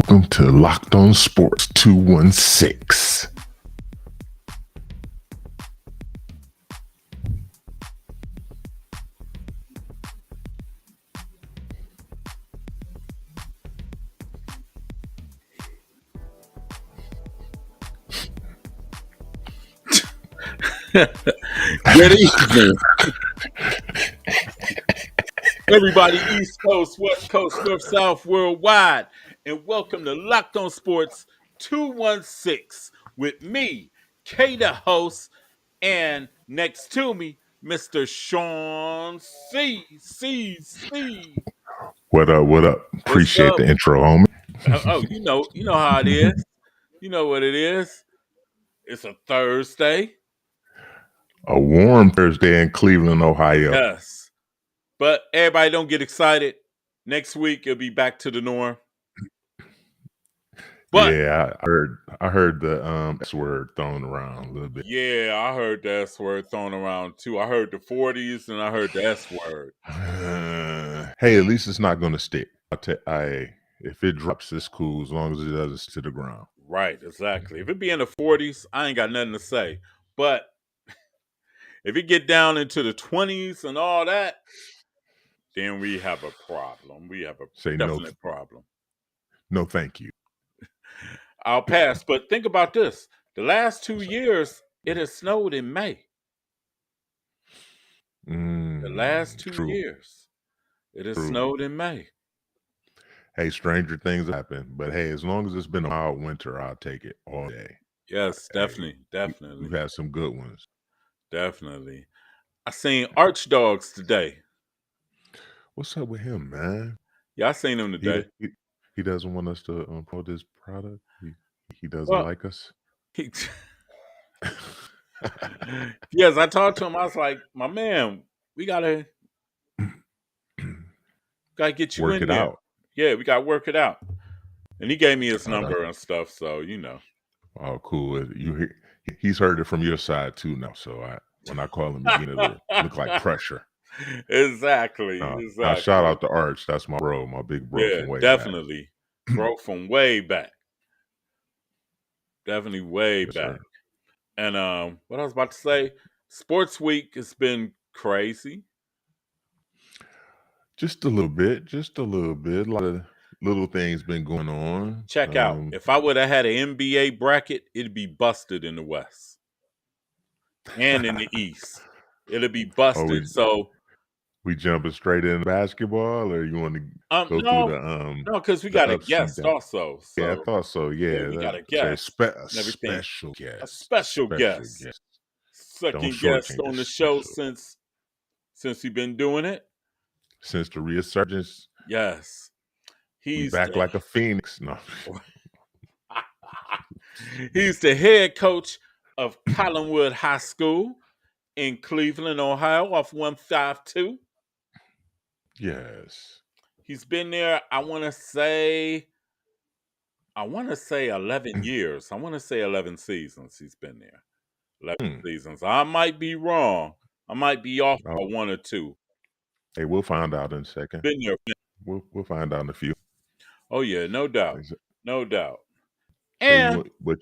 welcome to Loc'D On Sports 216. Good evening, everybody, East Coast, West Coast, North, South, worldwide, and welcome to Loc'D On Sports 216 with me, K the host, and next to me, Mr. Sean C. What up? What up? What's Appreciate up? the intro, homie. You know how it is. You know what it is. It's a Thursday. A warm Thursday in Cleveland, Ohio. Yes. But everybody don't get excited. Next week it'll be back to the norm. But yeah, I heard the S word thrown around a little bit. yeah, I heard the S word thrown around too. I heard the 40s and I heard the S word. Hey, at least it's not going to stick. If it drops, it's cool as long as it doesn't stick to the ground. Right, exactly. If it be in the 40s, I ain't got nothing to say. But if it get down into the 20s and all that, then we have a problem. We have a definite problem. No, thank you. I'll pass. But think about this. The last 2 years, it has snowed in May. The last 2 years, it has snowed in May. Hey, stranger things happen. But hey, as long as it's been a mild winter, I'll take it all day. Yes, definitely. We've had some good ones. Definitely. I seen Archdogs today. What's up with him, man? Yeah, I seen him today. He doesn't want us to promote this product. He doesn't like us. Yes, I talked to him. I was like, my man, we gotta get you work in it there. Out. Yeah, we gotta work it out. And he gave me his number and stuff, so you know. Oh, cool. He's heard it from your side too now. So when I call him again, it'll look like pressure. Exactly. Now, shout out to Arch. That's my bro, my big bro from way definitely. Back. Bro from way back. Definitely way back. Sir. And what I was about to say, Sports Week has been crazy. Just a little bit. A lot of little things been going on. Check out. If I would have had an NBA bracket, it'd be busted in the West. And in the East. It'll be busted. So we jumping straight into basketball, or you want to go through the no, because we got a guest also. So. Yeah, I thought so. Yeah, we got a guest. A special guest. A special guest. Second guest on the show since we've been doing it. Since the resurgence. Yes. He's back like a phoenix. No. He's the head coach of Collinwood High School in Cleveland, Ohio, off 152. Yes. He's been there, I want to say 11 years. I want to say 11 seasons he's been there. 11 seasons. I might be wrong. I might be off by one or two. Hey, we'll find out in a second. Been there. We'll find out in a few. Oh, yeah, no doubt. No doubt. And go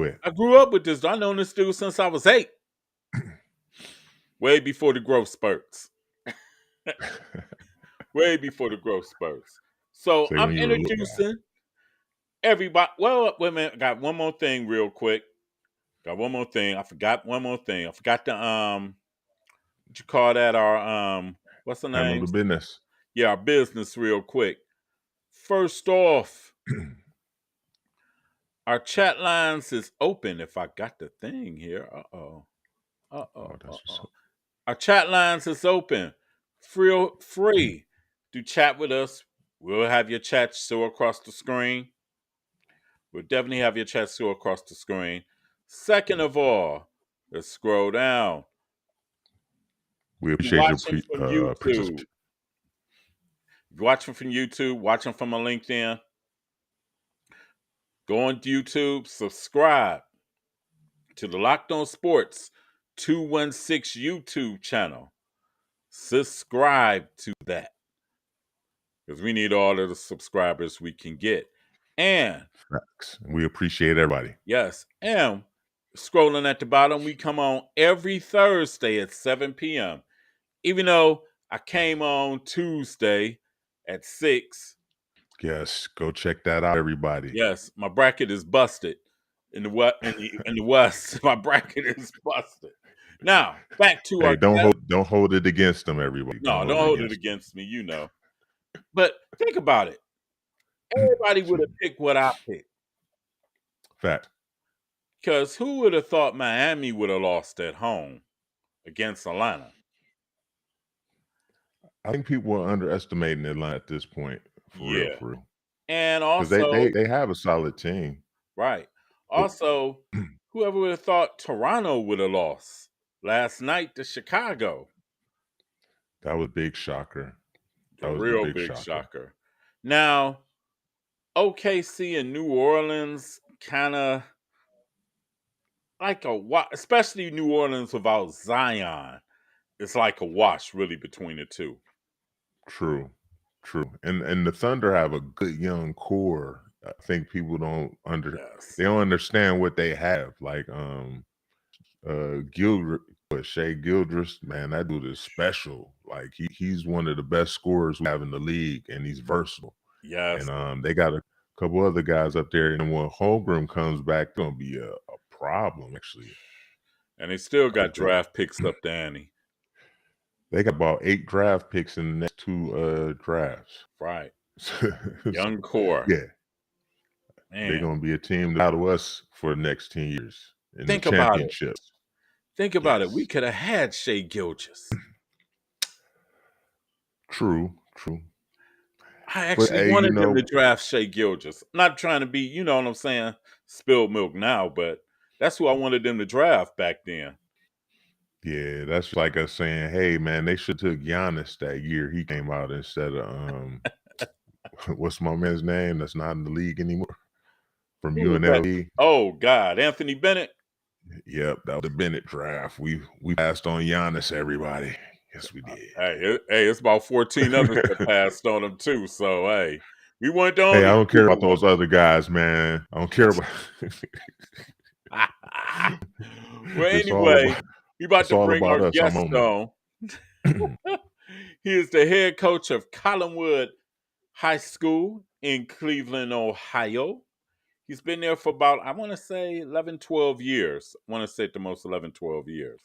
ahead. I grew up with this. I've known this dude since I was 8. Way before the growth spurts. Way before the growth spurts. So I'm introducing everybody. Well, wait a minute. I got one more thing real quick. I forgot one more thing. I forgot the what you call that? Our what's the name? Handle the business. Yeah, our business real quick. First off, our chat lines is open. If I got the thing here. Our chat lines is open. Free to chat with us. We'll have your chat show across the screen. We'll definitely have your chat show across the screen. Second of all, let's scroll down. We appreciate your YouTube. If you're watching from YouTube, watching from a LinkedIn, go on YouTube, subscribe to the Loc'D On Sports 216 YouTube channel. Subscribe to that. Because we need all of the subscribers we can get. And Facts. We appreciate everybody. yes, and scrolling at the bottom, we come on every Thursday at 7 p.m. Even though I came on Tuesday at 6. Yes, go check that out, everybody. Yes, my bracket is busted. In the West, my bracket is busted. Now, back to Hey, our guest. don't hold it against them, everybody. No, don't hold it against me, you know. But think about it. Everybody would have picked what I picked. Fact. Because who would have thought Miami would have lost at home against Atlanta? I think people are underestimating Atlanta at this point, for real, Yeah. for real. And Because also, they have a solid team. right. But Also, whoever would have thought Toronto would have lost last night to Chicago? that was a big shocker. The That was the real big big shocker. shocker. Now, OKC and New Orleans kind of like a wash, especially New Orleans without Zion. It's like a wash, really, between the two. True. True. And the Thunder have a good young core. I think people Yes. they don't understand what they have. Like Shea Gildress, man, that dude is special. Like he's one of the best scorers we have in the league, and he's versatile. Yes. And they got a couple other guys up there, and when Holmgren comes back, it's gonna be a problem actually. And they still got draft picks up the ante. They got about 8 draft picks in the next 2 drafts. Right. Young core. Yeah. Man. They're gonna be a team out of us for the next 10 years in Think the about it. championships. Think about it. We Yes. could have had Shea Gilgeous. True. I actually hey, wanted them to draft Shea Gilgeous. Not trying to be, you know what I'm saying, spilled milk now, but that's who I wanted them to draft back then. Yeah, that's like us saying, hey man, they should took Giannis that year he came out instead of what's my man's name that's not in the league anymore from Who was that? UNLV. Oh God, Anthony Bennett. Yep, that was the Bennett draft. We passed on Giannis, everybody. Yes, we did. Hey, it's about 14 others that passed on him too. So hey, we weren't the only. Hey, I don't care about those other guys, man. I don't care about. Well, It's all anyway, about- we about it's to all bring about our us. I'm guest on on. He is the head coach of Collinwood High School in Cleveland, Ohio. He's been there for about, I want to say 11, 12 years. I want to say at the most 11, 12 years.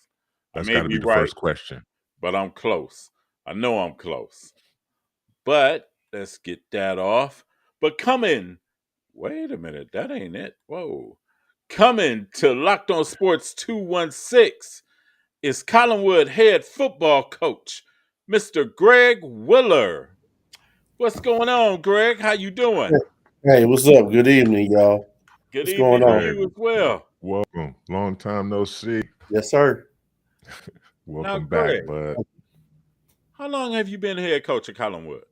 That's I may got to be be the right, first question. but I'm close. I know I'm close. But let's get that off. But coming, wait a minute, that ain't it. Whoa. Coming to Loc'D On Sports 216 is Collinwood head football coach, Mr. Greg Willer. What's going on, Greg? How you doing? Hey, what's up? Good evening, y'all. Good What's evening going on? to you as well. Welcome. Long time no see. Yes, sir. Welcome Greg, back, bud. how long have you been head coach at Collinwood?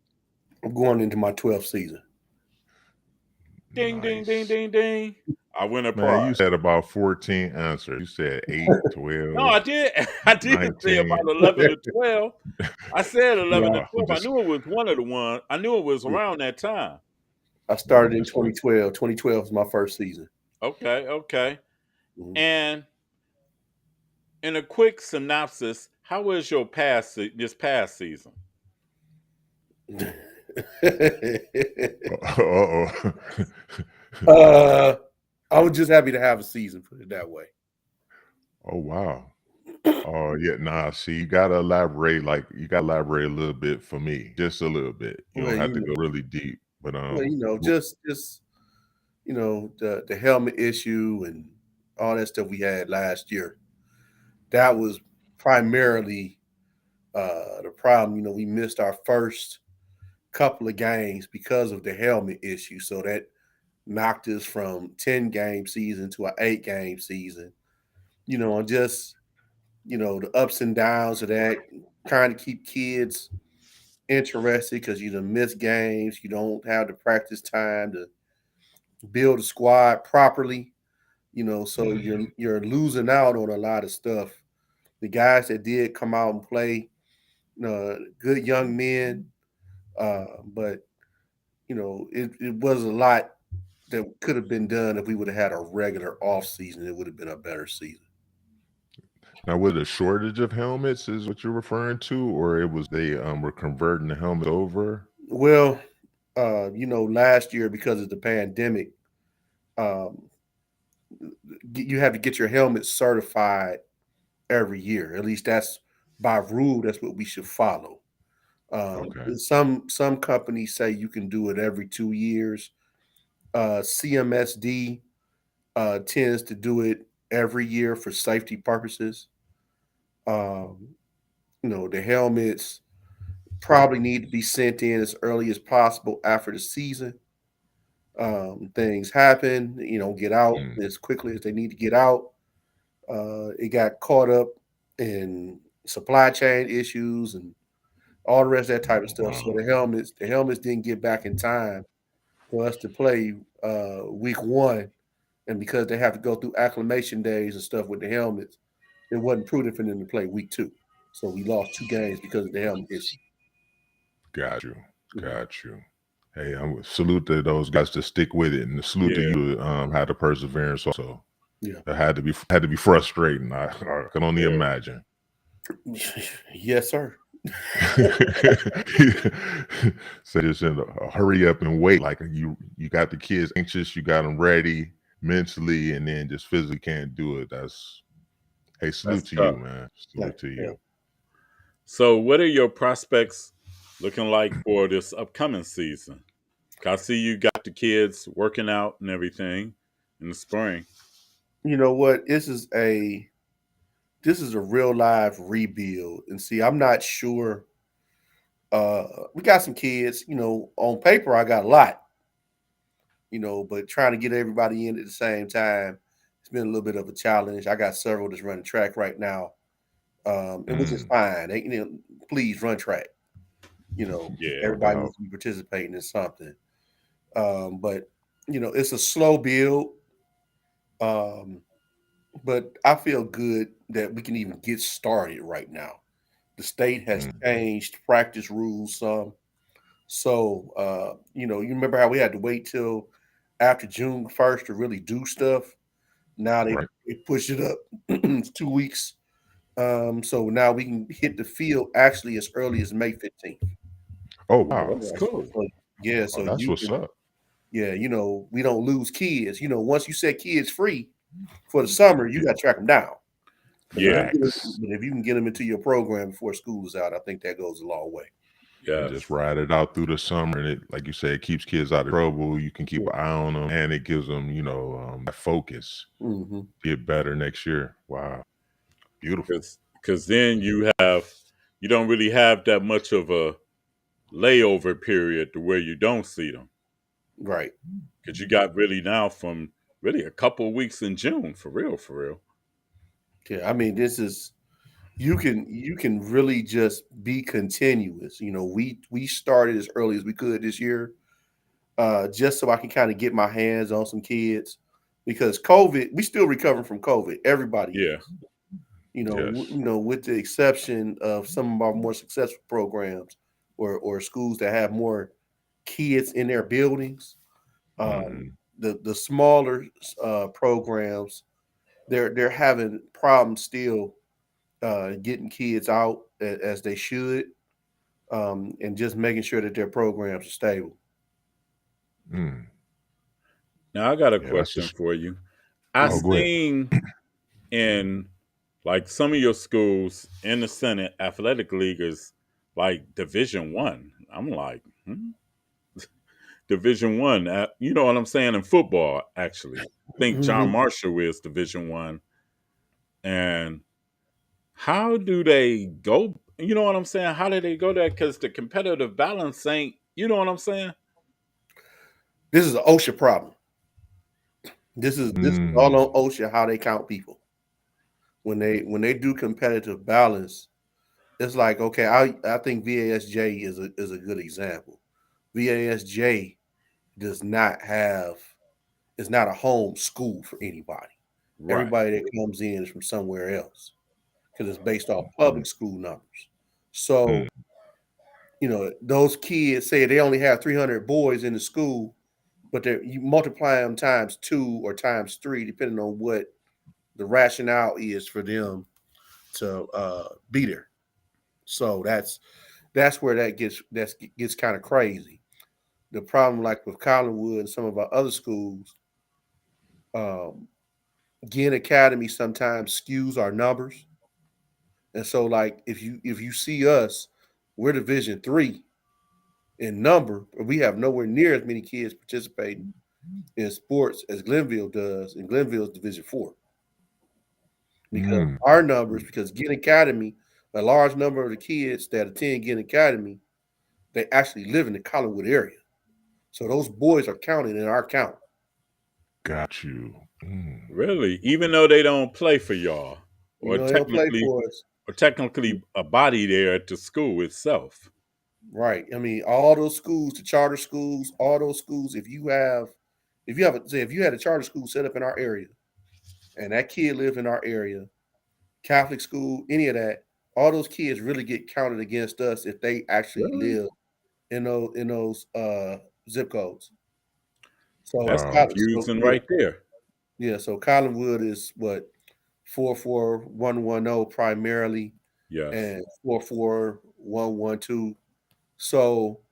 I'm going into my 12th season. Ding, Nice. ding, ding, ding, ding. I win a Man, prize. you said about 14 answers. You said 8, 12. No, I did. I did 19. say about 11 to 12. I said 11 to 12. Just, I knew it was one of the ones. I knew it was around that time. I started in just wait. 2012. 2012 was my first season. Okay. Mhm. And in a quick synopsis, how was your this past season? I was just happy to have a season, put it that way. Oh, wow. Oh, yeah. Nah, see, you got to elaborate. Like, you got to elaborate a little bit for me. Just a little bit. You Well, don't have you to go really deep. But, Well, just the helmet issue and all that stuff we had last year. That was primarily the problem. We missed our first couple of games because of the helmet issue. So that knocked us from 10-game season to an 8-game season. And just, the ups and downs of that, trying to keep kids interested because you done miss games. You don't have the practice time to build a squad properly. So you're losing out on a lot of stuff. The guys that did come out and play, good young men, but it was a lot that could have been done if we would have had a regular off season. It would have been a better season. Now, with a shortage of helmets is what you're referring to, or it was they were converting the helmet over? Well, last year because of the pandemic, um, you have to get your helmet certified every year. At least that's by rule. That's what we should follow. Okay. Some companies say you can do it every 2 years. CMSD tends to do it every year for safety purposes. Um, the helmets probably need to be sent in as early as possible after the season. Things happen, get out Mm. as quickly as they need to get out. It got caught up in supply chain issues and all the rest of that type of stuff. So Wow. the helmets didn't get back in time for us to play week one. And because they have to go through acclimation days and stuff with the helmets, it wasn't prudent for them to play week two. So we lost 2 games because of the helmet issue. Got you. Mhm. Got you. Hey, I'm salute to those guys to stick with it, and salute to Yeah. you to have the perseverance. Also, Yeah. that had to be frustrating. I can only Yeah. imagine. Yes, sir. So just in a hurry up and wait. Like you got the kids anxious, you got them ready mentally, and then just physically can't do it. That's hey, salute That's to you, tough. man. Yeah. Salute to Yeah. you. So, what are your prospects looking like for this upcoming season? I see you got the kids working out and everything in the spring. You know what? This is a real live rebuild. And see, I'm not sure. We got some kids, on paper I got a lot, but trying to get everybody in at the same time, it's been a little bit of a challenge. I got several that's running track right now. And which is Mm, fine. Please run track. Yeah. no Everybody doubt. needs to be participating in something. But it's a slow build. Um, but I feel good that we can even get started right now. The state has Mm, changed practice rules some. So you remember how we had to wait till after June 1st to really do stuff. Now they, right. they push it up 2 weeks. So now we can hit the field actually as early as May 15th. Oh Oh, wow. that's Yeah, cool. yeah, Oh, so that's you what's can, up. yeah, we don't lose kids. Once you set kids free for the summer, you Yeah, got to track them down. But if, Yeah. facts. you can get them into your program before school is out, I think that goes a long way. And just Yes. ride it out through the summer, and it, like you said, it keeps kids out of trouble. You can keep Yeah. an eye on them, and it gives them, that focus. Hmm. Get better next year. Wow, beautiful. Because then you don't really have that much of a layover period to where you don't see them. Right. Because you got really now from really a couple of weeks in June, for real, for real. Yeah. I mean, this is you can really just be continuous. We started as early as we could this year, just so I can kind of get my hands on some kids because COVID, we still recovering from COVID. Everybody Yeah. is. Yes. With the exception of some of our more successful programs or schools that have more kids in their buildings. Um, Hmm. the smaller programs, they're having problems still getting kids out as they should, and just making sure that their programs are stable. Mm. Now I got a Yeah, that's question just. for you. I Oh, Mhm. go ahead. seen in like some of your schools in the Senate athletic league is like Division 1. I'm like, Division 1. You know what I'm saying in football? Actually, I think John Mhm. Marshall is Division 1. And how do they go? You know what I'm saying? How do they go there? Because the competitive balance ain't. You know what I'm saying? This is an OSHA problem. This is all Mm. on OSHA how they count people when they do competitive balance. It's like, okay, I think VASJ is a good example. VASJ does not have is not a home school for anybody. Right. Everybody that comes in is from somewhere else because it's based off Mm. public school numbers. Mm. So those kids say they only have 300 boys in the school. but you multiply them times 2 or times 3, depending on what the rationale is for them to be there. So that's where that gets kind of crazy. The problem, like with Collinwood and some of our other schools, um, Ginn Academy sometimes skews our numbers, and so like if you see us, we're Division 3 in number, but we have nowhere near as many kids participating in sports as Glenville does, and Glenville's Division 4. Because Mm. our numbers, because Ginn Academy, a large number of the kids that attend Ginn Academy, they actually live in the Collinwood area. So those boys are counted in our count. Got you. Mm. Really? Even though they don't play for y'all, You or know, they don't play technically, for us. or technically a body there at the school itself. Right. I mean, all those schools, the charter schools, all those schools, if you had a charter school set up in our area and that kid lived in our area, Catholic school, any of that, all those kids really get counted against us if they actually Really? live in those zip codes. So That's Wow. confusing yeah, right there. yeah. So Collinwood is what 44110 primarily, Yes. and 44112. So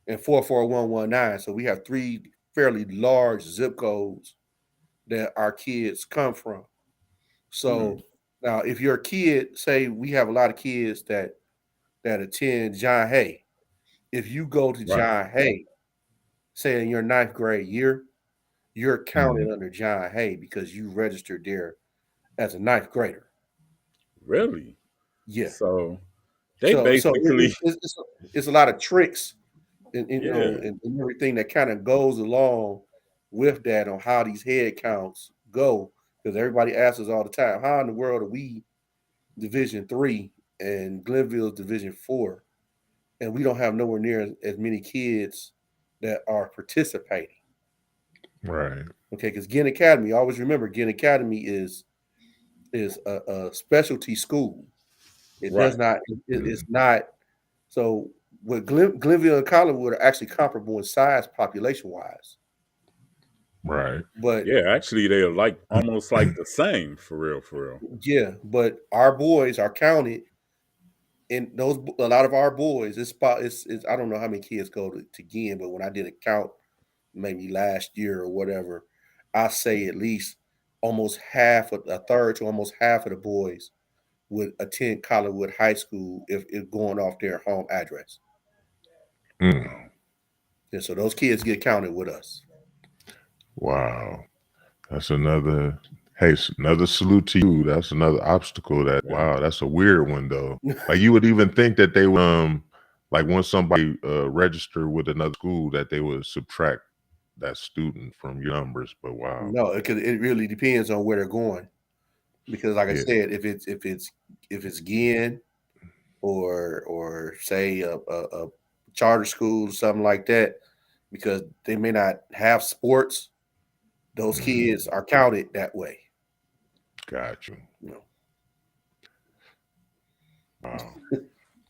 and 44119. So we have three fairly large zip codes that our kids come from. Hmm. So now, if your kid, say we have a lot of kids that attend John Hay, if you go to Right. John Hay, say in your ninth grade year, you're Mhm. counted under John Hay because you registered there as a ninth grader. Really? Yeah. So they So basically, it's a lot of tricks and, yeah. and everything that kind of goes along with that on how these head counts go. Because everybody asks us all the time, how in the world are we Division 3 and Glenville's Division 4, and we don't have nowhere near as many kids that are participating? Right. Okay, because Ginn Academy, always remember, Ginn Academy is a specialty school. It does Right. not. It's Mm. not. So with Glenville and Collinwood are actually comparable in size, population wise. Right. But Yeah. Actually, they are like almost like the same for real. For real. yeah, but our boys are counted in those. A lot of our boys. It's I don't know how many kids go to Ginn, but when I did a count, maybe last year or whatever, I say at least almost half, a third to almost half of the boys would attend Collinwood High School if going off their home address. Mm. And so those kids get counted with us. Wow. That's another. Hey, another salute to you. That's another obstacle. That Yeah. wow. That's a weird one though. Like you would even think that they would like once somebody register with another school that they would subtract that student from your numbers. But wow. No, it really depends on where they're going. Because like I Yeah. said, if it's Ginn or say a charter school or something like that, because they may not have sports, those Mhm. kids are counted that way. Got you. You know. Wow.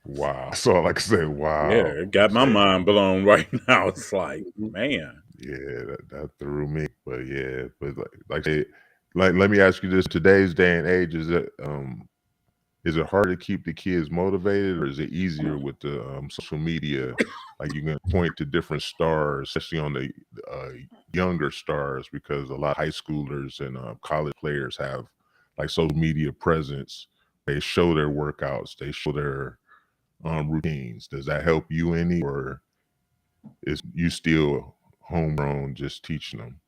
Wow. That's all I can say. Yeah. Wow. It got my Say mind blown right now. It's like, Mhm. man. yeah, that threw me. But yeah, but like let me ask you this: today's day and age, is it hard to keep the kids motivated, or is it easier with the social media? Like you can point to different stars, especially on the uh, younger stars, because a lot of high schoolers and college players have like social media presence. They show their workouts, they show their routines. Does that help you any, or is you still homegrown just teaching them?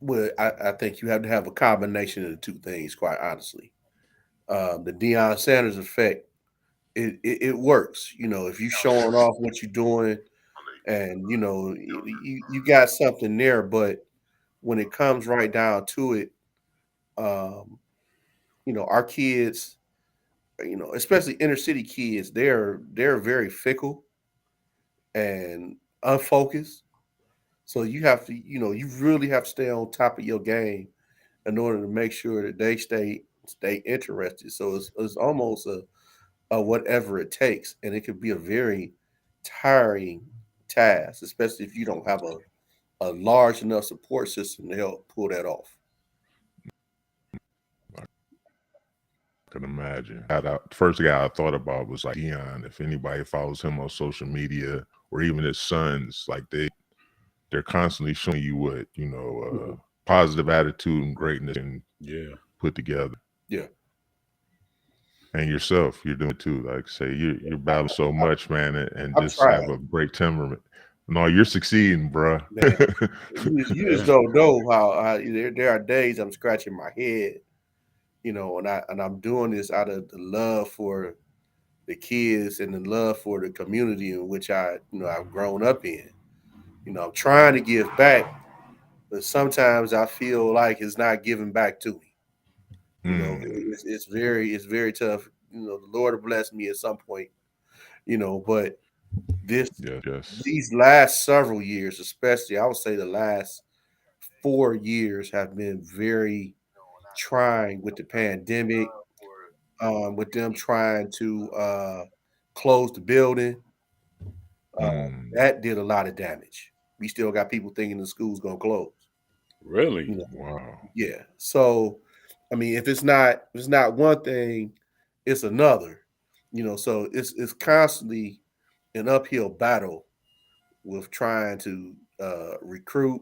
Well, I think you have to have a combination of the two things, quite honestly. The Deion Sanders effect, it works. You know, if you showing off what you're doing, and you got something there, but when it comes right down to it, um, our kids, especially inner city kids, they're very fickle and unfocused. So you have to, you really have to stay on top of your game in order to make sure that they stay interested. So it's almost a whatever it takes, and it could be a very tiring task, especially if you don't have a large enough support system to help pull that off. I can imagine. First guy I thought about was like Dion. If anybody follows him on social media, or even his sons, like they're constantly showing you what positive attitude and greatness can put together. Yeah. And yourself, you're doing it too. Like I say, you're battling so much, man, and I'm just trying. have a great temperament. No, you're succeeding, bro. Man, you just don't know how there are days I'm scratching my head, and I'm doing this out of the love for the kids and the love for the community in which I've grown up in. I'm trying to give back, but sometimes I feel like it's not giving back to me. It's very tough. The Lord will bless me at some point, but Yes. these last several years, especially I would say the last 4 years have been very trying with the pandemic, with them trying to close the building. That did a lot of damage. We still got people thinking the school's gonna close. Really? Wow. Yeah. So, I mean, if it's not one thing, it's another. So it's constantly an uphill battle with trying to recruit,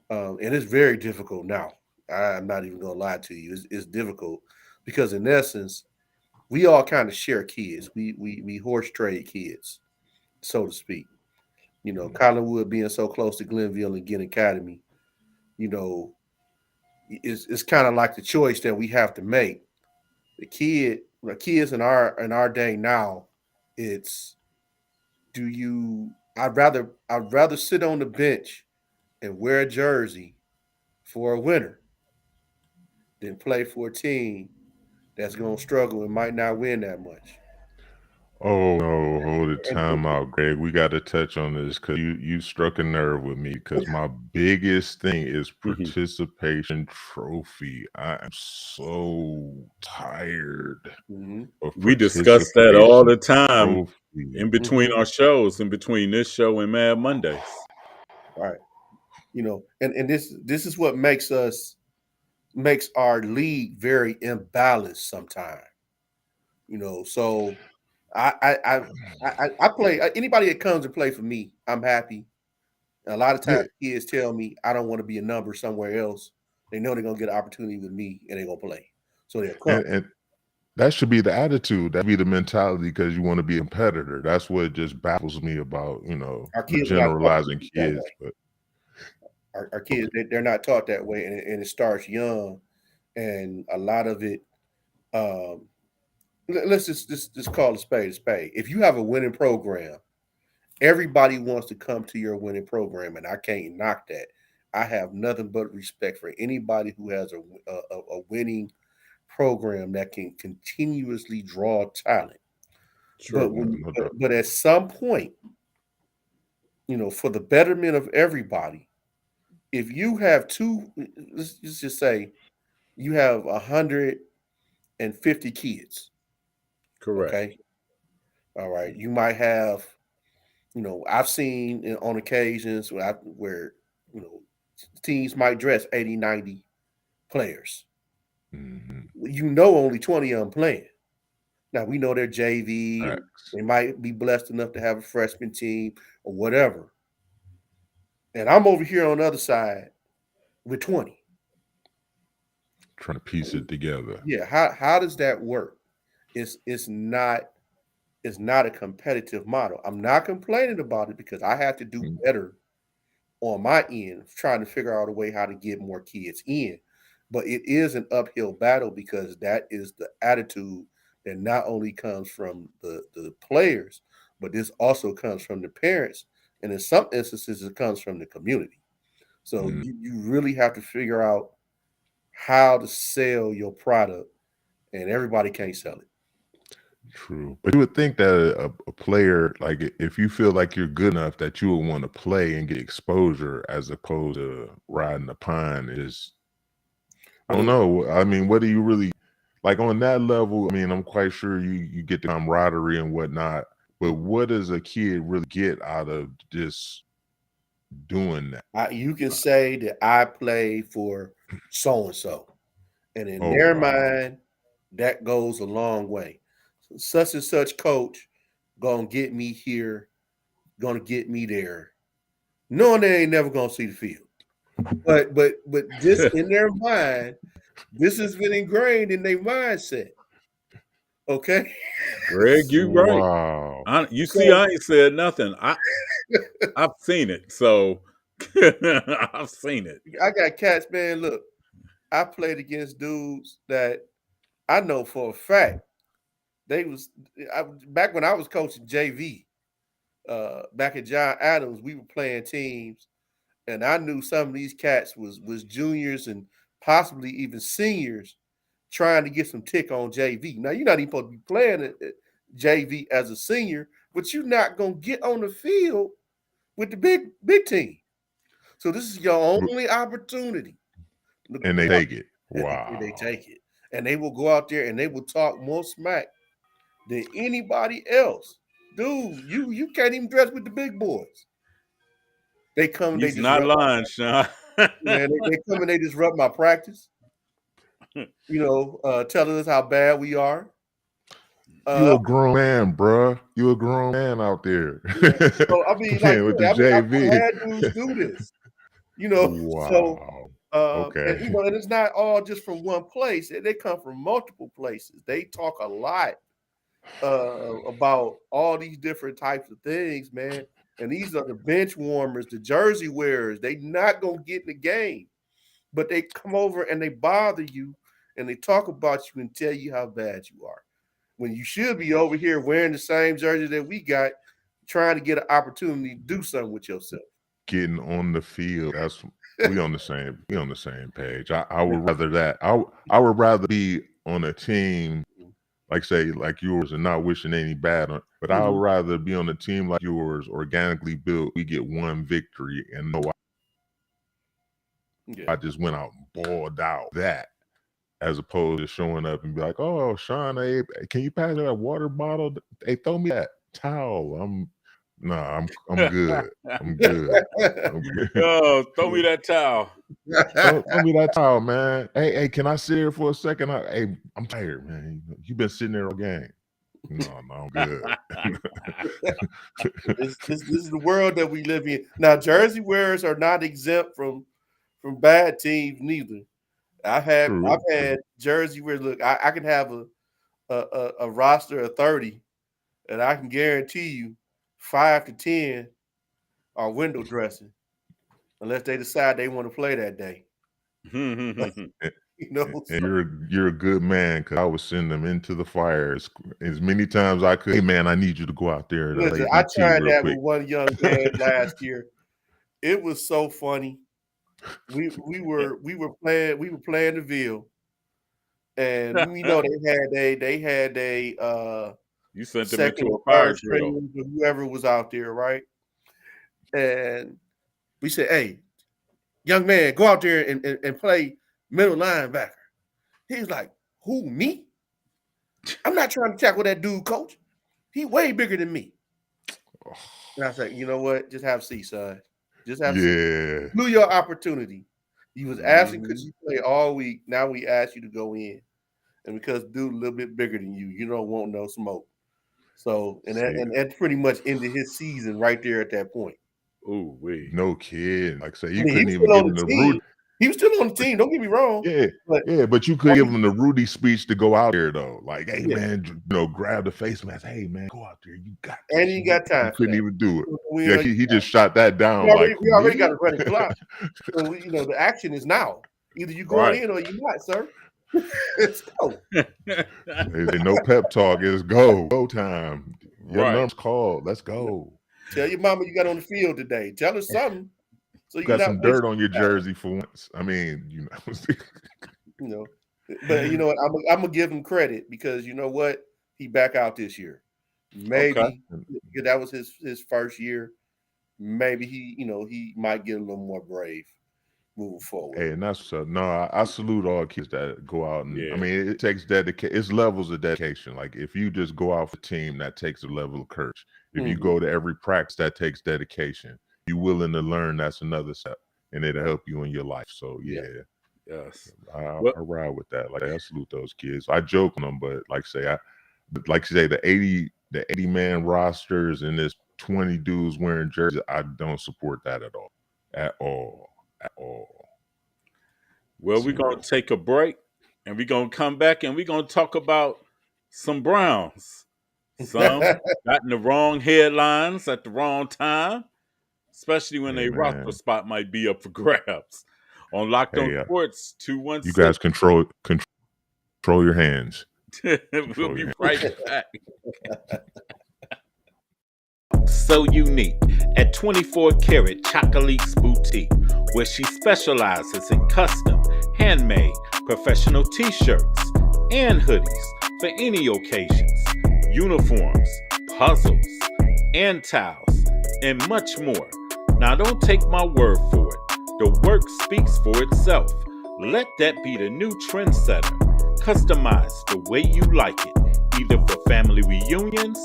and it's very difficult now. I'm not even gonna lie to you. It's difficult because in essence, we all kind of share kids. We horse trade kids, so to speak. Collinwood being so close to Glenville and Ginn Academy, it's kind of like the choice that we have to make. The kids in our day now, it's do you? I'd rather sit on the bench and wear a jersey for a winner than play for a team that's gonna struggle and might not win that much. Oh no, hold the time out, Greg. We got to touch on this because you struck a nerve with me because my biggest thing is participation trophy. I am so tired of We discuss that all the participation time trophy. in between our shows, in between this show and Mad Mondays. Right. And this is what makes our league very imbalanced sometimes. So I play anybody that comes and play for me, I'm happy. And a lot of Yeah, times kids tell me I don't want to be a number somewhere else. They know they're gonna get an opportunity with me and they're gonna play. So they'll come. and that should be the attitude. That be the mentality because you want to be a competitor. That's what just baffles me about Our not kids are not taught generalizing that kids, way. but Our kids, they're not taught that way, and it starts young. And a lot of it, um, let's just call a spade a spade. If you have a winning program, everybody wants to come to your winning program, and I can't knock that. I have nothing but respect for anybody who has a winning program that can continuously draw talent. But True. when no doubt. but at some point, for the betterment of everybody, if you have let's just say you have 150 kids, Correct. okay, all right, you might have, I've seen on occasions where teams might dress 80, 90 players. Only 20 of them playing. Now we know they're JV and Facts. they might be blessed enough to have a freshman team or whatever. And I'm over here on the other side with 20. Trying to piece it together. Yeah, how does that work? It's not a competitive model. I'm not complaining about it because I have to do better on my end, trying to figure out a way how to get more kids in. But it is an uphill battle because that is the attitude that not only comes from the players, but this also comes from the parents. And in some instances, it comes from the community. So you really have to figure out how to sell your product, and everybody can't sell it. True. But you would think that a player, like if you feel like you're good enough that you would want to play and get exposure as opposed to riding the pine is, I don't know. I mean, what do you really like on that level? I mean, I'm quite sure you get the camaraderie and whatnot, but what does a kid really get out of just doing that. You can say that I played for so and so, and in Oh their wow. mind, that goes a long way. Such and such coach gonna get me here, gonna get me there, knowing they ain't never gonna see the field. But just in their mind, this has been ingrained in their mindset. Okay, Greg, you right. Wow. You see, so I ain't said nothing. I've seen it, so I've seen it. I got cats, man. Look, I played against dudes that I know for a fact they was back when I was coaching JV. Back at John Adams, we were playing teams, and I knew some of these cats was juniors and possibly even seniors trying to get some tick on JV. Now you're not even supposed to be playing at JV as a senior, but you're not gonna get on the field with the big team. So this is your only opportunity. And they take it. And Wow. they take it, and they will go out there and they will talk more smack than anybody else. Dude, you can't even dress with the big boys. They come, they He's not disrupt. lying, Sean. Man, they come and they disrupt my practice. Telling us how bad we are. You a grown man, bruh. You a grown man out there. So I mean, like, with the I've JV. had dudes do this. Wow. And, Okay. and it's not all just from one place. They come from multiple places. They talk a lot about all these different types of things, man. And these are the bench warmers, the jersey wearers. They not gonna get in the game, but they come over and they bother you and they talk about you and tell you how bad you are. When you should be over here wearing the same jersey that we got, trying to get an opportunity to do something with yourself. Getting on the field. We on the same page. I would rather that. I would rather be on a team like yours and not wishing any bad on, but I would rather be on a team like yours, organically built. We get one victory and know I just went out and balled out that, as opposed to showing up and be like, oh, Sean, hey, can you pass me that water bottle? Hey, throw me that towel. I'm good. I'm good. Oh, throw me that towel. Throw me that towel, man. Hey, can I sit here for a second? I'm tired, man. You've been sitting there all game. No, I'm good. This is the world that we live in. Now, jersey wearers are not exempt from bad teams neither. I've had jersey wearers. Look, I can have a roster of 30, and I can guarantee you 5 to 10 are window dressing, unless they decide they want to play that day. And you're a good man, because I would send them into the fire as many times I could. Hey man, I need you to go out there. Listen, I tried that with one young man last year. It was so funny. We were playing the Ville, and they had a you sent them second into or a fire third drill. string, whoever was out there, right? And we said, "Hey, young man, go out there and play middle linebacker." He's like, "Who, me? I'm not trying to tackle that dude, coach. He way bigger than me." And I said, "You know what? Just have C, son. Just have C. Blew your opportunity. You was asking because you play all week. Now we ask you to go in, and because dude a little bit bigger than you don't want no smoke. So and that pretty much ended his season right there at that point. Oh, wait. No kid. Like say, you I mean, couldn't even give him the Rudy. He was still on the team. Don't get me wrong. But you could give him the Rudy speech to go out there though. Like, hey man, grab the face mask. Hey man, go out there. You got this. And he got time. You couldn't even do it. He just shot that down. We already got a running clock. So the action is now. Either you going in or you not, sir. Let's go. There's no pep talk. It's go time. Your number's called. Let's go. Tell your mama you got on the field today. Tell her something. So you got some dirt on your jersey for once. I mean, But you know what? I'm gonna give him credit, because you know what? He back out this year. Maybe that was his first year. Maybe he might get a little more brave moving forward. Hey, and that's I salute all kids that go out and I mean, it takes dedication. It's levels of dedication. Like if you just go out for a team, that takes a level of courage. If you go to every practice, that takes dedication. you willing to learn, that's another step, and it'll help you in your life. So Yeah. Yes. I Well, ride with that. Like I salute those kids. I joke on them, but like say the 80 man rosters and this 20 dudes wearing jerseys, I don't support that at all. At all. At all. well, we're Zero. gonna take a break and we're gonna come back and we're gonna talk about some Browns. Some got in the wrong headlines at the wrong time, especially when Hey a roster man. spot might be up for grabs. On Locked On Hey, Sports you 216. guys control your hands. We'll Control be your right back. So unique at 24 Karat Chocolate's Boutique, where she specializes in custom, handmade, professional t-shirts and hoodies for any occasions, uniforms, puzzles, and towels, and much more. Now don't take my word for it. The work speaks for itself. Let that be the new trendsetter. Customize the way you like it, either for family reunions,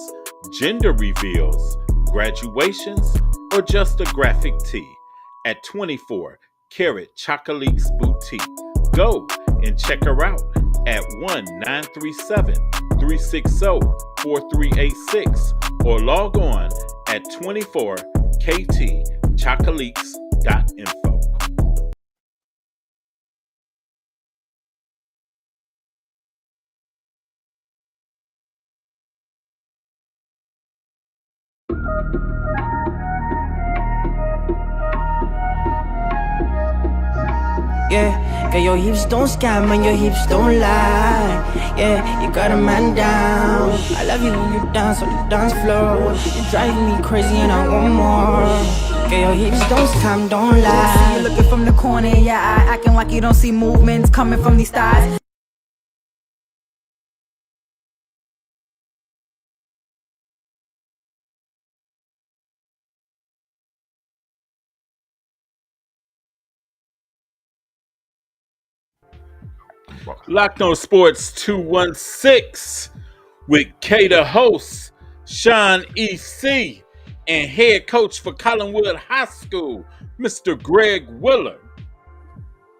gender reveals, graduations, or just a graphic tee at 24 Karat Chocolate's Boutique. Go and check her out at 1937 360 4386 or log on at 24ktchocolates.info. Yeah, girl, your hips don't scam and your hips don't lie. Yeah, you got a man down. I love you when you dance on the dance floor. You're driving me crazy and I want more. Girl, your hips don't scam, don't lie. See you looking from the corner, yeah, acting like you don't see movements coming from these thighs. Locked On Sports 216 with K the host, Sean E.C., and head coach for Collinwood High School, Mr. Greg Willard,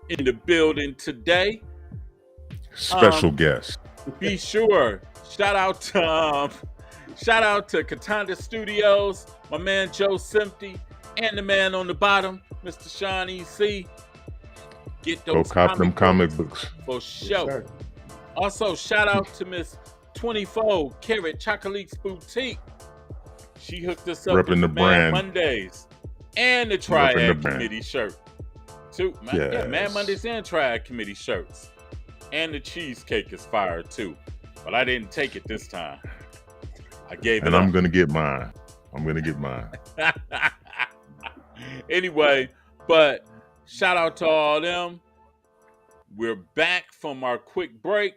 in the building today. Special guest. Be sure, shout out to Katanda Studios, my man Joe Simpty, and the man on the bottom, Mr. Sean E.C. Get Go those cop them comic books. for sure. Also, shout out to Miss 24 Karat Chocolate's Boutique. She hooked us up Repping with the the brand. Man Mondays and the Repping the Triad brand. Committee shirt. Too. Yeah, Man Yes. Mondays and Triad Committee shirts. And the cheesecake is fire too. But I didn't take it this time. I gave And it I'm up. gonna get mine. I'm gonna get mine. Anyway, but shout out to all them. We're back from our quick break,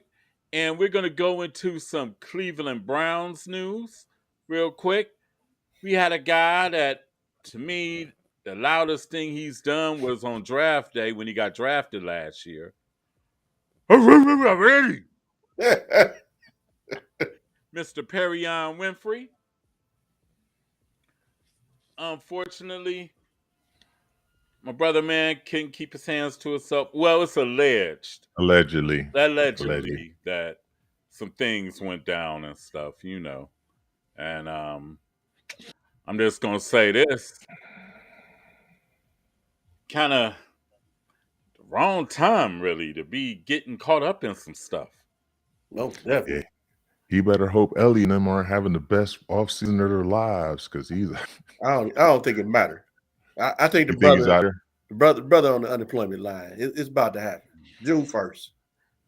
and we're going to go into some Cleveland Browns news real quick. We had a guy that, to me, the loudest thing he's done was on draft day when he got drafted last year. Mr. Perion Winfrey. Unfortunately, my brother man couldn't keep his hands to himself. Well, it's alleged. Allegedly. Allegedly that some things went down and stuff, you know. And I'm just gonna say this. Kind of the wrong time really to be getting caught up in some stuff. No, definitely. Yeah. He better hope Ellie and them are having the best offseason of their lives, because he's I don't think it matters. I think you think he's out there? the brother on the unemployment line. It's about to happen. June 1st.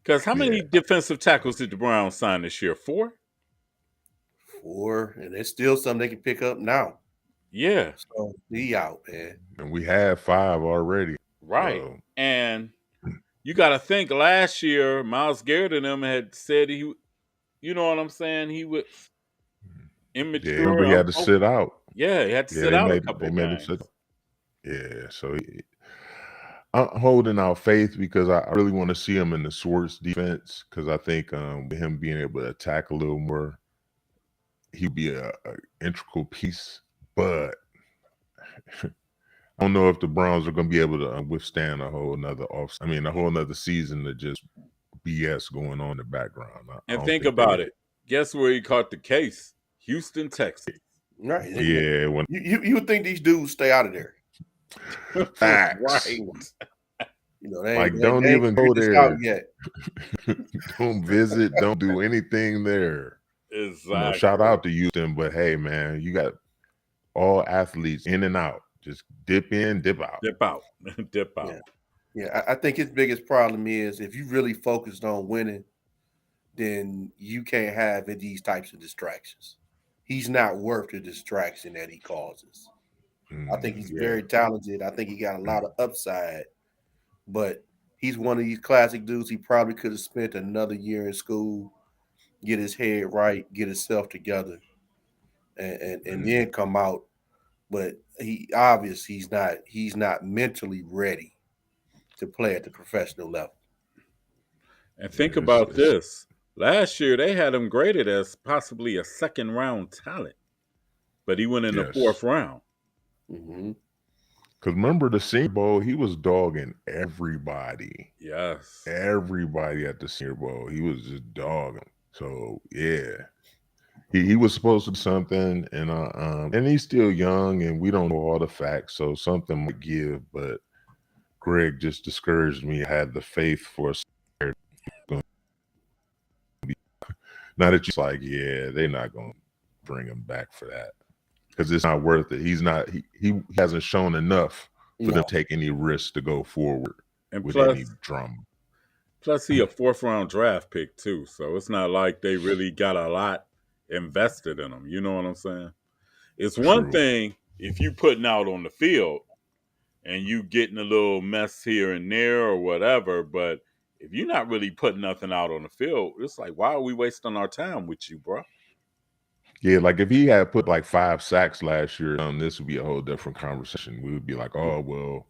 Because how many Yeah. defensive tackles did the Browns sign this year? 4? 4, and there's still some they can pick up now. Yeah. So he out, man. And we had 5 already. Right. And you got to think last year, Myles Garrett and them had said you know what I'm saying? He was immature. Yeah, remember he had to sit out. Yeah, he had to Yeah, sit they out made, a couple they of made him games. sit. Yeah, so I'm holding out faith because I really want to see him in the Swartz defense, because I think with him being able to attack a little more, he'd be a integral piece. But I don't know if the Browns are going to be able to withstand a whole nother season of just BS going on in the background. I And don't think think about it. Guess where he caught the case? Houston, Texas. Right. Yeah, when You would think these dudes stay out of there. facts. Right. They Like, ain't, don't they ain't even figured go this there. out yet. Don't visit. Don't do anything there. Exactly. Shout out to Houston, but hey, man, you got all athletes in and out. Just dip in, dip out. Dip out. Dip out. Yeah. Yeah, I think his biggest problem is if you really focused on winning, then you can't have these types of distractions. He's not worth the distraction that he causes. I think he's very talented. I think he got a lot of upside, but he's one of these classic dudes. He probably could have spent another year in school, get his head right, get himself together, and then come out. But he's not mentally ready to play at the professional level. And think about this. Last year, they had him graded as possibly a second round talent, but he went in the fourth round. Mm-hmm. Because remember the Senior Bowl, he was dogging everybody. Yes. Everybody at the Senior Bowl. He was just dogging. So, yeah. He was supposed to do something, and he's still young, and we don't know all the facts, so something might give, but Greg just discouraged me. I had the faith for a now that you're like, yeah, they're not going to bring him back for that because it's not worth it. He hasn't shown enough for them to take any risks to go forward with any drama. Plus, he a fourth round draft pick too, so it's not like they really got a lot invested in him. You know what I'm saying? It's one thing if you putting out on the field and you getting a little mess here and there or whatever, but if you're not really putting nothing out on the field, it's like, why are we wasting our time with you, bro? Yeah, like if he had put like 5 sacks last year, this would be a whole different conversation. We would be like, oh, well,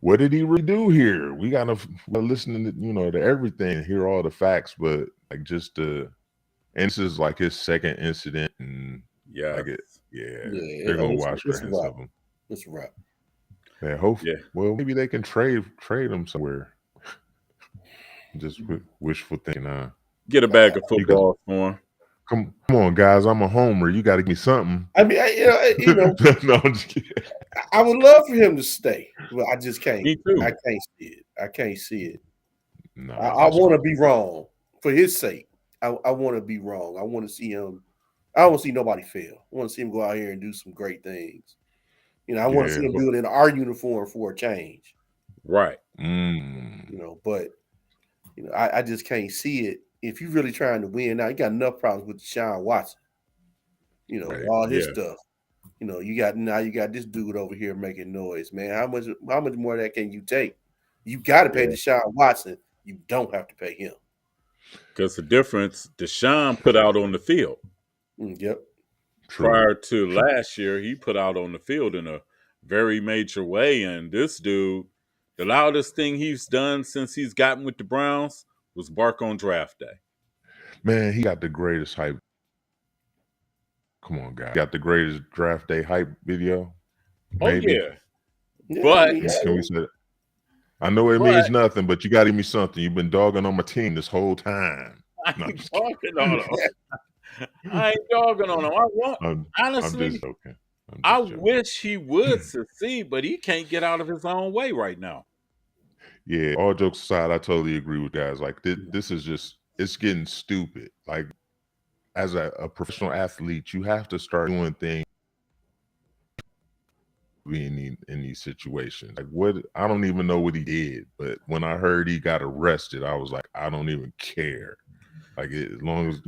what did he really do here? We got to listen to, to everything, hear all the facts, but like and this is like his second incident. And they're going to wash their hands of him. It's a wrap. Yeah, well, maybe they can trade him somewhere. Just wishful thinking. Get a bag of football for him. Come on, guys! I'm a homer. You got to give me something. I mean, no, I'm just kidding. I would love for him to stay, but I just can't. Me too. I can't see it. No, I want to be wrong for his sake. I want to be wrong. I want to see him. I don't want to see nobody fail. I want to see him go out here and do some great things. I want to see him do it in our uniform for a change. Right. But I just can't see it. If you're really trying to win, now you got enough problems with Deshaun Watson. All his stuff. You got this dude over here making noise, man. How much more of that can you take? You got to pay Deshaun Watson. You don't have to pay him. Because the difference, Deshaun put out on the field. Yep. Prior to last year, he put out on the field in a very major way. And this dude, the loudest thing he's done since he's gotten with the Browns was bark on draft day. Man, he got the greatest hype. Come on, guys. Got the greatest draft day hype video. Maybe. Oh, yeah. But can we say that? I know it means nothing, but you got to give me something. You've been dogging on my team this whole time. I ain't dogging on him. I ain't dogging on him. Honestly, I'm just joking. I wish he would succeed, but he can't get out of his own way right now. Yeah, all jokes aside, I totally agree with guys. Like this is just, it's getting stupid. Like as a professional athlete, you have to start doing things in these situations. Like I don't even know what he did, but when I heard he got arrested, I was like, I don't even care. Like as long as,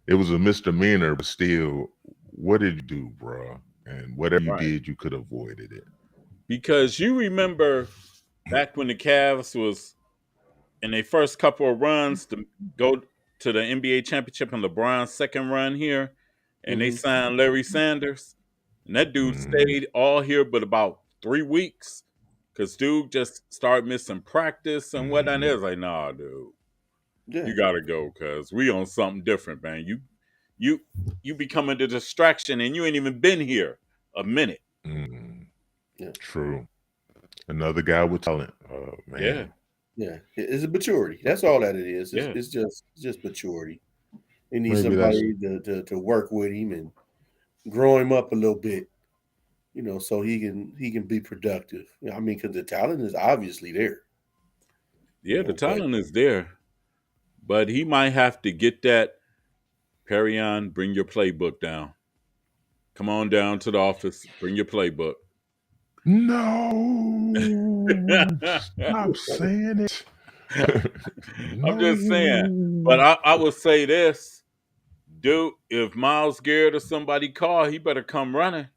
it was a misdemeanor, but still, what did you do, bro? And whatever you did, you could have avoided it. Because you remember back when the Cavs was in their first couple of runs to go to the NBA championship and LeBron's second run here, and they signed Larry Sanders. And that dude stayed all here but about 3 weeks because dude just started missing practice and whatnot. It was like, nah, dude. Yeah. You got to go because we on something different, man. You becoming the distraction and you ain't even been here a minute. True. Another guy with talent. Oh man. Yeah, it's a maturity. That's all that it is. Yeah. It's just maturity. He needs Maybe that's somebody to work with him and grow him up a little bit, so he can be productive. I mean, because the talent is obviously there. Yeah, the But talent is there, but he might have to get that. Perryon, bring your playbook down. Come on down to the office. Bring your playbook. no. Stop saying it. I'm just saying. But No. I would say this, dude, if Miles Garrett or somebody call, he better come running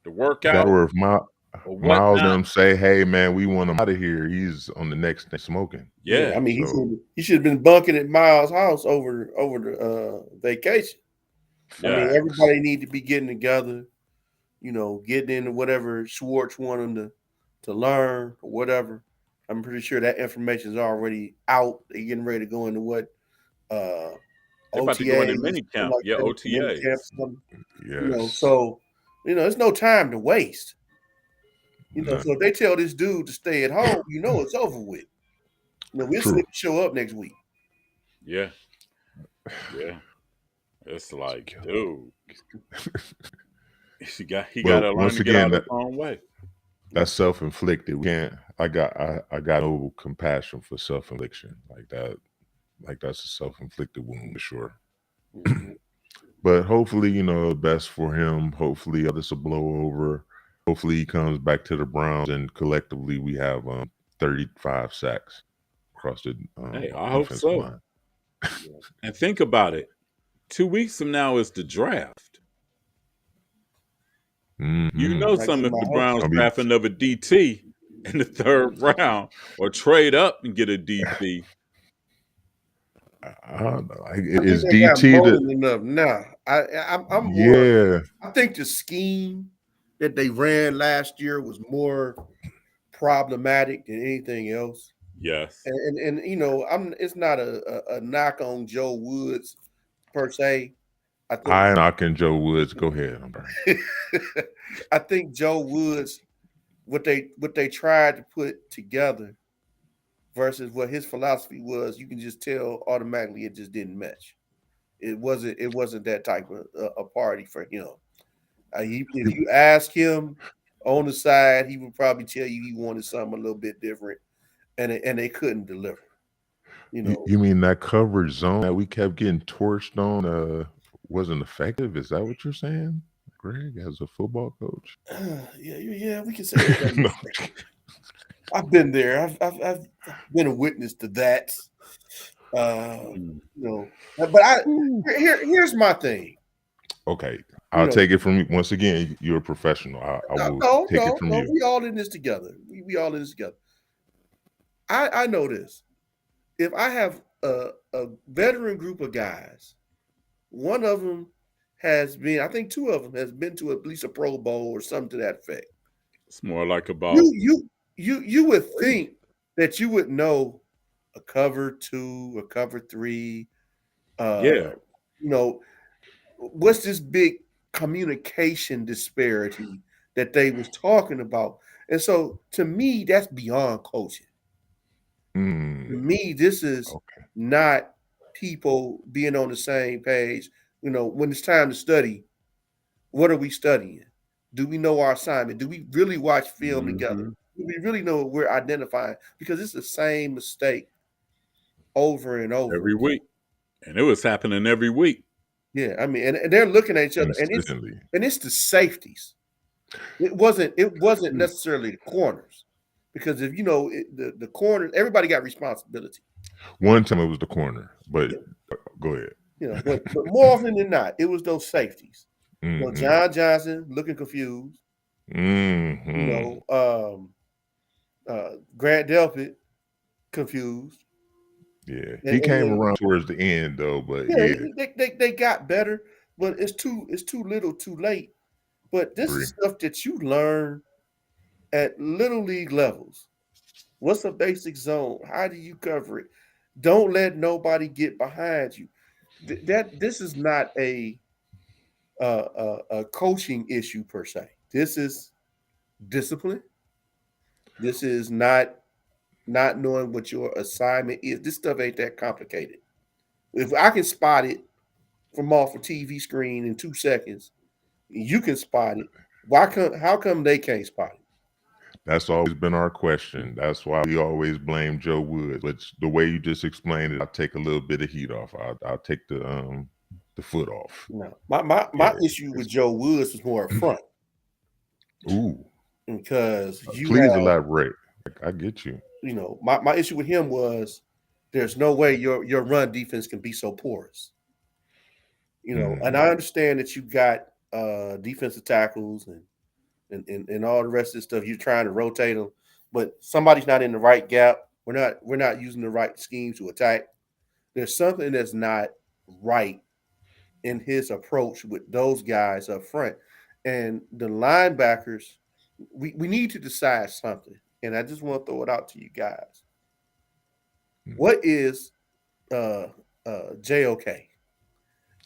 to work That out or if or Miles whatnot. them say, hey man, we want him out of here. He's on the next thing smoking. Yeah. I mean, So he should have been bunking at Miles' house over the vacation. I mean, Yeah. facts. everybody need to be getting together, getting into whatever Schwartz want them to learn or whatever. I'm pretty sure that information is already out. They're getting ready to go into what They're about to go OTAs, into mini something camp. like Yeah, that, mini camp, OTAs. something. Yes. So there's no time to waste. None. So if they tell this dude to stay at home, it's over with. We'll see True. him show up next week. Yeah. Yeah. It's like, dude. He got But to learn once to get out again, of his own way. that's self-inflicted. We can't I got no compassion for self-infliction like that. Like that's a self-inflicted wound for sure. Mhm. But hopefully, best for him. Hopefully this will blow over. Hopefully he comes back to the Browns and collectively we have 35 sacks across the Hey, I hope defensive so. line. And think about it. 2 weeks from now is the draft. You know Like something if the somebody else. Browns I mean, draft another DT in the third round or trade up and get a DT. I don't know. I think Is they got DT more the than enough now. I'm more. yeah. I think the scheme that they ran last year was more problematic than anything else. Yes. And it's not a knock on Joe Woods per se. I think I knocking Joe Woods. Go ahead. I'm sorry. I think Joe Woods, what they tried to put together versus what his philosophy was, you can just tell automatically it just didn't match. It wasn't that type of a party for him. If you ask him on the side, he would probably tell you he wanted something a little bit different, and they couldn't deliver. You mean that coverage zone that we kept getting torched on wasn't effective? Is that what you're saying, Greg, as a football coach? Yeah, we can say that. No. I've been there. I've been a witness to that. But Ooh. here's my thing. Okay, I'll take it from you. Once again, you're a professional. I will take it from No. you. We all in this together. We all in this together. I know this. If I have a veteran group of guys, one of them has been, I think two of them has been to at least a Pro Bowl or something to that effect. It's more like about You would think that you would know a cover 2, a cover 3. yeah. What's this big communication disparity that they was talking about? And so to me, that's beyond coaching. To me, this is Okay. not people being on the same page. When it's time to study, what are we studying? Do we know our assignment? Do we really watch film together? Mhm. Do we really know what we're identifying? Because it's the same mistake over and over Every again. week. And it was happening every week. Yeah, I mean, and they're looking at each other, and Consistently. it's the safeties. It wasn't necessarily the corners, because if the corners, everybody got responsibility. One time it was the corner, but go ahead. But more often than not, it was those safeties. Mhm. John Johnson looking confused. Mhm. Grant Delpit confused. Yeah, And he came then, around towards the end though, but yeah, yeah, they got better, but it's too little, too late. But this agree. is stuff that you learn at little league levels. What's a basic zone? How do you cover it? Don't let nobody get behind you. This is not a coaching issue per se. This is discipline. This is not knowing what your assignment is. This stuff ain't that complicated. If I can spot it from off a TV screen in 2 seconds, you can spot it. How come they can't spot it? That's always been our question. That's why we always blame Joe Woods. But the way you just explained it, I'll take a little bit of heat off. I'll take the foot off. No, my issue with Joe Woods was more up front. Ooh, because please elaborate. I get you. You know, my issue with him was there's no way your run defense can be so porous. You know, and I understand that you got defensive tackles and all the rest of this stuff. You're trying to rotate them, but somebody's not in the right gap. We're not using the right scheme to attack. There's something that's not right in his approach with those guys up front. And the linebackers, we need to decide something. And I just want to throw it out to you guys. What is JOK?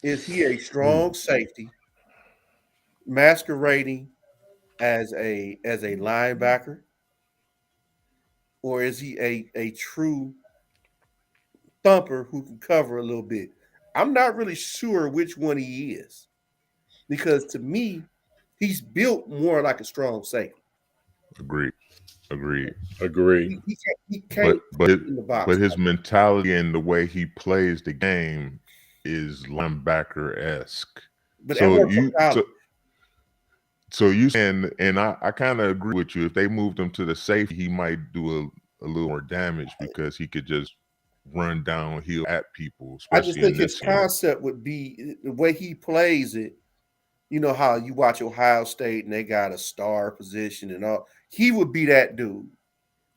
Is he a strong safety masquerading as a linebacker? Or is he a true thumper who can cover a little bit? I'm not really sure which one he is. Because to me, he's built more like a strong safety. Agreed. He can't in the box. But his mentality and the way he plays the game is linebacker-esque. But so you saying, and I kind of agree with you. If they moved him to the safety, he might do a little more damage because he could just run downhill at people. I just think his concept would be the way he plays it. You know how you watch Ohio State and they got a star position and all. He would be that dude.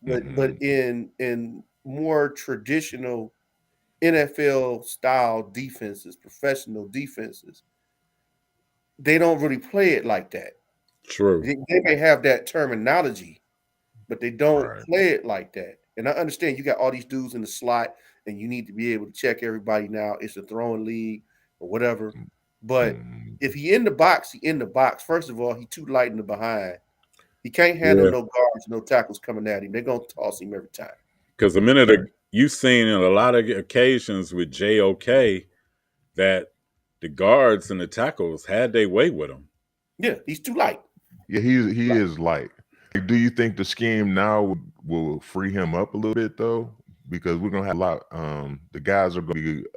But in more traditional NFL style defenses, professional defenses, they don't really play it like that. True. They may have that terminology, but they don't play it like that. And I understand you got all these dudes in the slot and you need to be able to check everybody now. It's a throwing league or whatever. But if he in the box, he in the box. First of all, he too light in the behind. He can't handle no guards, no tackles coming at him. They're going to toss him every time. Because you've seen in a lot of occasions with JOK that the guards and the tackles had their way with him. Yeah, he's too light. Yeah, he is light. Do you think the scheme now will free him up a little bit though? Because we're gonna have a lot. The guys are going to be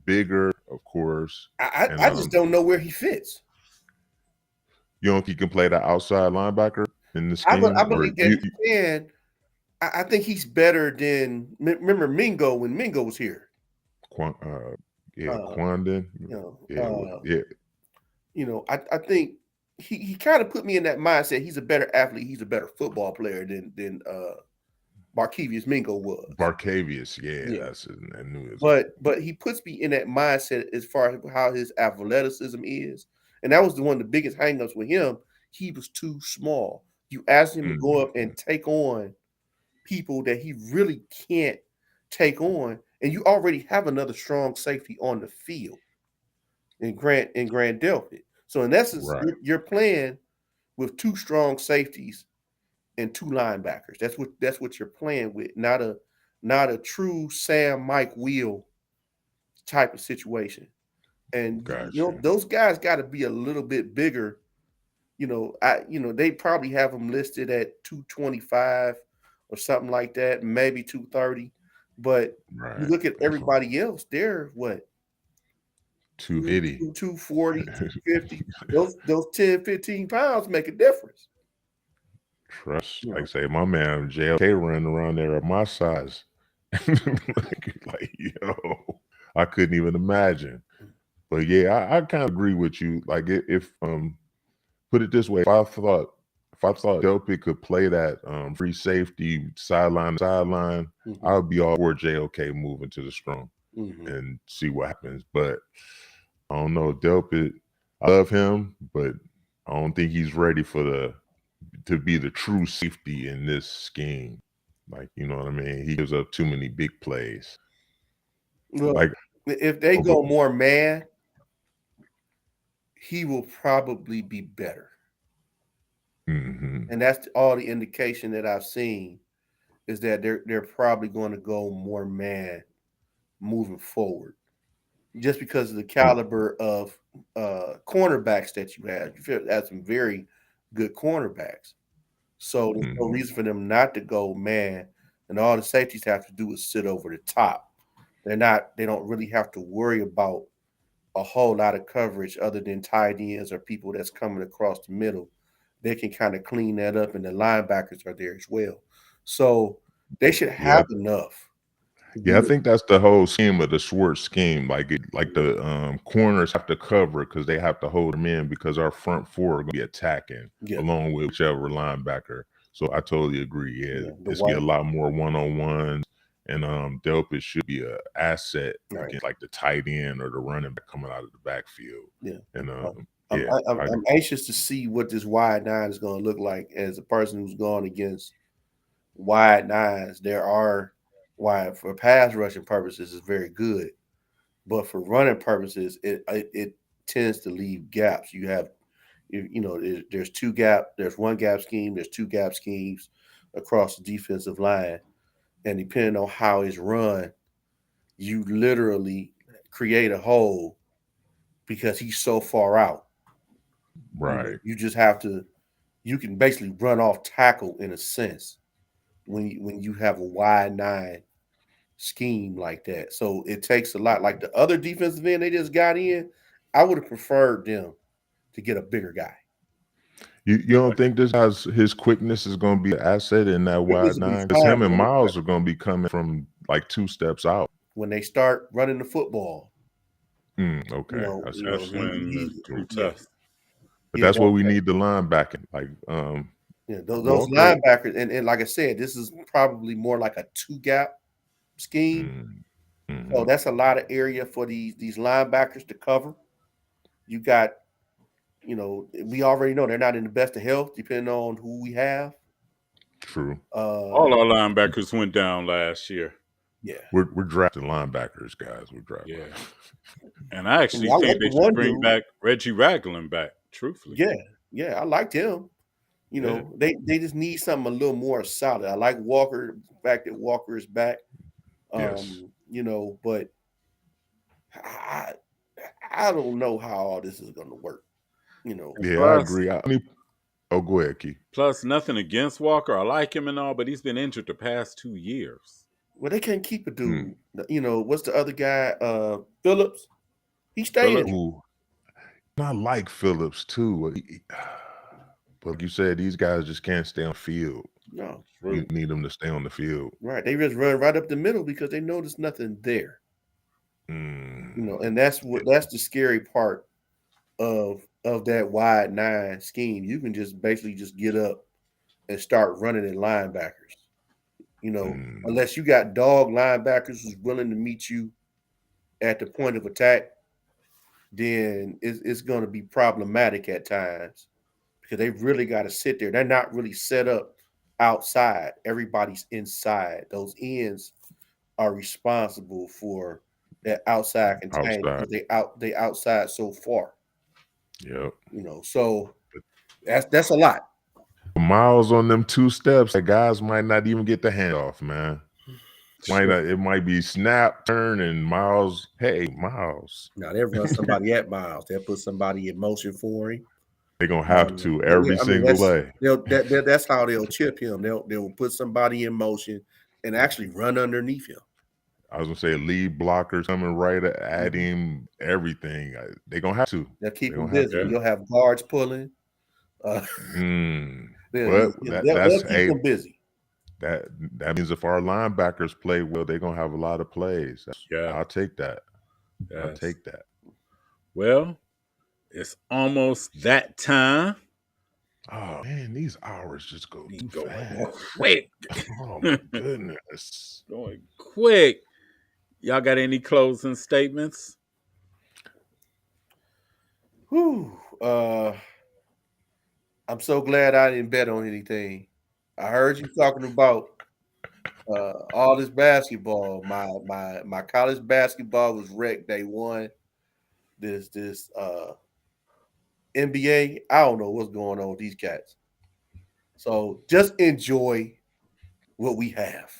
bigger, of course. I just don't know where he fits. You don't think he can play the outside linebacker in the scheme? I believe that he can. I think he's better than remember Mingo when Mingo was here. Quandon. You know, I think he kind of put me in that mindset. He's a better athlete. He's a better football player than Barkevious Mingo was. Barkevious, that's I knew it. But he puts me in that mindset as far as how his athleticism is. And that was one of the biggest hangups with him. He was too small. You asked him to go up and take on people that he really can't take on, and you already have another strong safety on the field in Grand Delpit. So in essence, you're playing with two strong safeties and two linebackers. That's what you're playing with, not a true Sam Mike Wheel type of situation. And you know, those guys got to be a little bit bigger. You know, they probably have them listed at 225 or something like that, maybe 230. But you look at everybody else, they're what? 280, 240, 250. Those 10, 15 pounds make a difference. Trust, like say, my man JLK running around there at my size. like, I couldn't even imagine. But yeah, I kind of agree with you. Like if put it this way, if I thought Delpit could play that free safety sideline, I would be all for JOK moving to the strong and see what happens. But I don't know, Delpit, I love him, but I don't think he's ready to be the true safety in this scheme. Like, you know what I mean? He gives up too many big plays. Well, like if they go more man, he will probably be better. Mm-hmm. And that's all the indication that I've seen is that they're probably going to go more man moving forward, just because of the caliber of cornerbacks that you have. You have some very good cornerbacks, so there's no reason for them not to go man. And all the safeties have to do is sit over the top. They don't really have to worry about a whole lot of coverage other than tight ends or people that's coming across the middle. They can kind of clean that up, and the linebackers are there as well. So they should Yeah. have enough to Yeah, I be. think that's the whole scheme of the Schwartz scheme. Like the corners have to cover because they have to hold them in because our front four are going to be attacking Yeah, along with whichever linebacker. So I totally agree. Yeah, yeah, the it's be a white, lot more one-on-ones, and Delpit should be a asset right? against like the tight end or the running back coming out of the backfield. Yeah. And I'm, yeah, I'm I I'm agree. anxious to see what this wide nine is going to look like as a person who's gone against wide nines. There are wide for pass rushing purposes is very good, but for running purposes, it tends to leave gaps. You have there's two gap, there's one gap scheme, there's two gap schemes across the defensive line, and depending on how it's run, you literally create a hole because he's so far out. Right. You just have to. You can basically run off tackle in a sense when you have a wide nine scheme like that. So it takes a lot. Like the other defensive end they just got in, I would have preferred them to get a bigger guy. You don't think this guy's his quickness is going to be an asset in that Quickness wide will be nine? Because fine him and Miles are going to be coming from like 2 steps out. when they start running the football. Okay, I see what That's you're saying. when He it's true yeah, test. But yeah, that's what we need the linebacking. Like yeah. Those Walker. linebackers, and like I said, this is probably more like a two gap scheme. So Mm-hmm. that's a lot of area for these linebackers to cover. You got, we already know they're not in the best of health, depending on who we have. True. All our linebackers went down last year. Yeah, We're drafting linebackers, guys. We're drafting. Yeah. And I I mean, actually I think like they the should one bring dude. back Reggie Ragland back, truthfully. Yeah, I liked him. Yeah. They just need something a little more solid. I like Walker, the fact that Walker is back. Yes. But I I don't know how all this is gonna work. Yeah, I Plus, agree. Oh, go ahead, Key. nothing against Walker. I like him and all, but he's been injured the past 2 years. Well, they can't keep a Hmm. dude. What's the other guy? Phillips. He stayed Phillips? injured. Ooh, I like Phillips too. But like you said, these guys just can't stay on field. No, You True. need them to stay on the field. right. They just run right up the middle because they know there's nothing there. And that's the scary part of that wide nine scheme. You can just basically just get up and start running in linebackers. Unless you got dog linebackers who's willing to meet you at the point of attack, then it's going to be problematic at times because they've really got to sit there. They're not really set up outside. Everybody's inside. Those ends are responsible for that outside containment Outside. because they outside so far. Yep. So that's a lot. Miles on them 2 steps, the guys might not even get the handoff, man. It might be snap, turn, and Miles. Hey, Miles. Now they'll run somebody at Miles. They'll put somebody in motion for him. They're gonna have to But every I mean single play. that's how they'll chip him. They'll put somebody in motion and actually run underneath him. I was gonna say lead blockers coming right at him, everything. They're gonna have to. They'll keep They're him gonna have busy. to. You'll have guards pulling. But They'll that's keep him busy. that means if our linebackers play well, they're gonna have a lot of plays. Yeah. I'll take that. I'll Yes. take that. Well, it's almost that time. Oh man, these hours just go too fast. Quick. Oh my goodness. Going quick. Y'all got any closing statements? Whew. I'm so glad I didn't bet on anything. I heard you talking about all this basketball. My college basketball was wrecked day one. This NBA, I don't know what's going on with these cats. So just enjoy what we have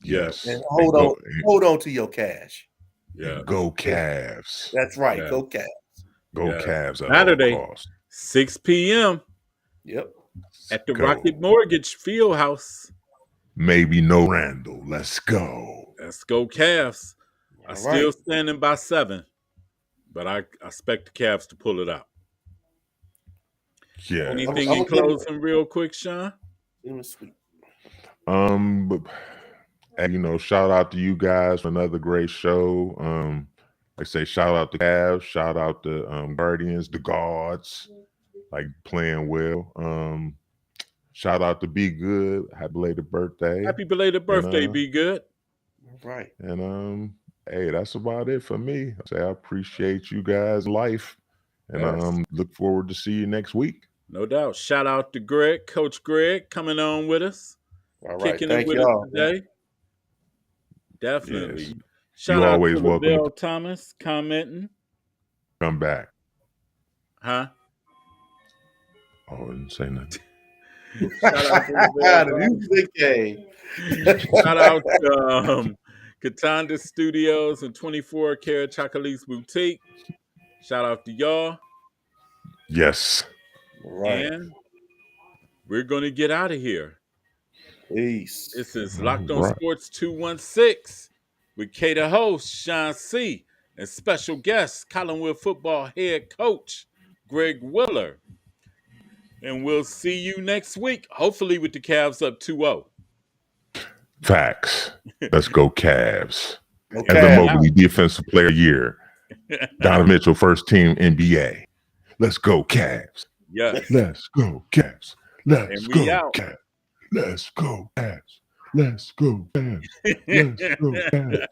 Yes. and hold on to your cash. Yeah. Go Cavs. That's right. Yeah. Go Cavs. Go Yeah. Cavs at Saturday. all costs. 6 p.m. Yep. at the Go. Rocket Mortgage Fieldhouse. Maybe no Randall. Let's go. Let's go Cavs. I All still right. standing by 7, but I expect the Cavs to pull it out. Yeah. Anything in closing real quick, Sean? It was sweet. But, and shout out to you guys for another great show. Like I say, shout out to Cavs, shout out to Guardians, the Guards, like playing well. Shout out to Be Good. Happy belated birthday. Happy belated birthday, Be Good. All right. And hey, that's about it for me. I appreciate you guys' life. And look forward to see you next week. No doubt. Shout out to Greg, Coach Greg, coming on with us. All right. Kicking Thank it with y'all. us today. Definitely. Yes. Shout out always to welcome Lavelle Thomas commenting. Come back. Huh? Oh, I didn't say nothing. Shout out to Lavelle The Thomas. music game. Shout out to Katanda Studios and 24 Karat Chocolate's Boutique. Shout out to y'all. Yes. All right. And we're going to get out of here. Peace. This is All Locked On right. Sports 216 with K the host, Sean C., and special guest, Collinwood football head coach, Greg Willer. And we'll see you next week, hopefully with the Cavs up 2-0. Facts. Let's go Cavs. Okay. As the Mobley Defensive Player of the Year. Donovan Mitchell, first team NBA. Let's go Cavs. Yes. Let's go Cavs. Let's And we go out. Cavs. Let's go Cavs. Let's go Cavs. Let's go Cavs.